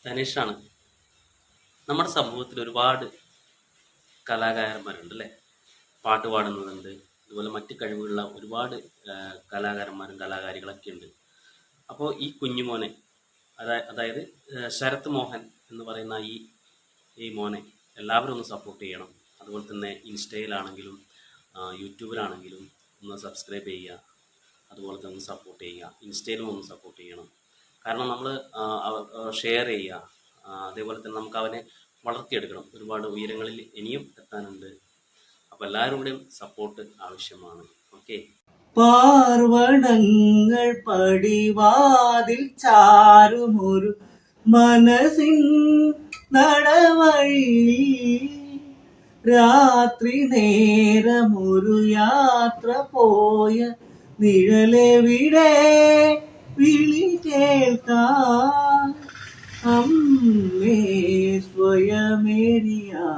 ധനേഷാണ്. നമ്മുടെ സമൂഹത്തിൽ ഒരുപാട് കലാകാരന്മാരുണ്ട് അല്ലേ? പാട്ട് പാടുന്നതുണ്ട്, അതുപോലെ മറ്റ് കഴിവുള്ള ഒരുപാട് കലാകാരന്മാരും കലാകാരികളൊക്കെ ഉണ്ട്. അപ്പോൾ ഈ കുഞ്ഞുമോനെ, അതായത് ശരത് മോഹൻ എന്ന് പറയുന്ന ഈ മോനെ എല്ലാവരും ഒന്ന് സപ്പോർട്ട് ചെയ്യണം. അതുപോലെ തന്നെ ഇൻസ്റ്റയിലാണെങ്കിലും യൂട്യൂബിലാണെങ്കിലും ഒന്ന് സബ്സ്ക്രൈബ് ചെയ്യുക, അതുപോലെ തന്നെ ഒന്ന് സപ്പോർട്ട് ചെയ്യുക. ഇൻസ്റ്റയിലും ഒന്ന് സപ്പോർട്ട് ചെയ്യണം. കാരണം നമ്മൾ ഷെയർ ചെയ്യുക. അതേപോലെ തന്നെ നമുക്ക് അവനെ വളർത്തിയെടുക്കണം. ഒരുപാട് ഉയരങ്ങളിൽ ഇനിയും എത്താനുണ്ട്. അപ്പോൾ എല്ലാവരുടെയും സപ്പോർട്ട് ആവശ്യമാണ്. ഓക്കെ. പാർവണങ്ങൾ പടിവാതിൽ ചാരുമൊരു മനസ്സിൻ നടവഴി, രാത്രി നേരമൊരു യാത്ര പോയ നിഴലെവിടെ വിളി കേൾക്കാൻ, അമ്മേ സ്വയമേരിയാനൊരു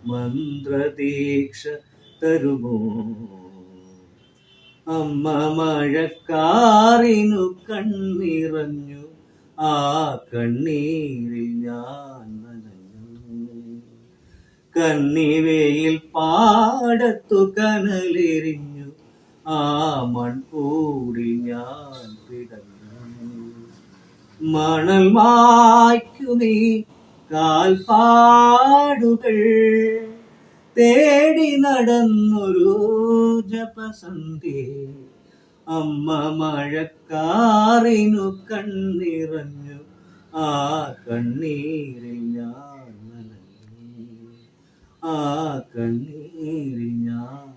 മന്ത്രദീക്ഷ തരുമോ? അമ്മ മഴക്കാറിനു കണ്ണിറഞ്ഞു, ആ കണ്ണീരിൽ ഞാൻ നനഞ്ഞു. കന്നിവയിൽ പാടത്തു കനലെറിഞ്ഞു, ആ മൺകൂടിൽ ഞാൻ പിടഞ്ഞു. മണൽ മായ്ക്കുമീ കാൽപ്പാടുകൾ തേടി നടന്നൊരു ജപസന്ധ്യേ, അമ്മ മഴക്കാറിനു കണ്ണിറഞ്ഞു, ആ കണ്ണീരിൽ ഞാൻ നനഞ്ഞു, ആ കണ്ണീരിൽ ഞാൻ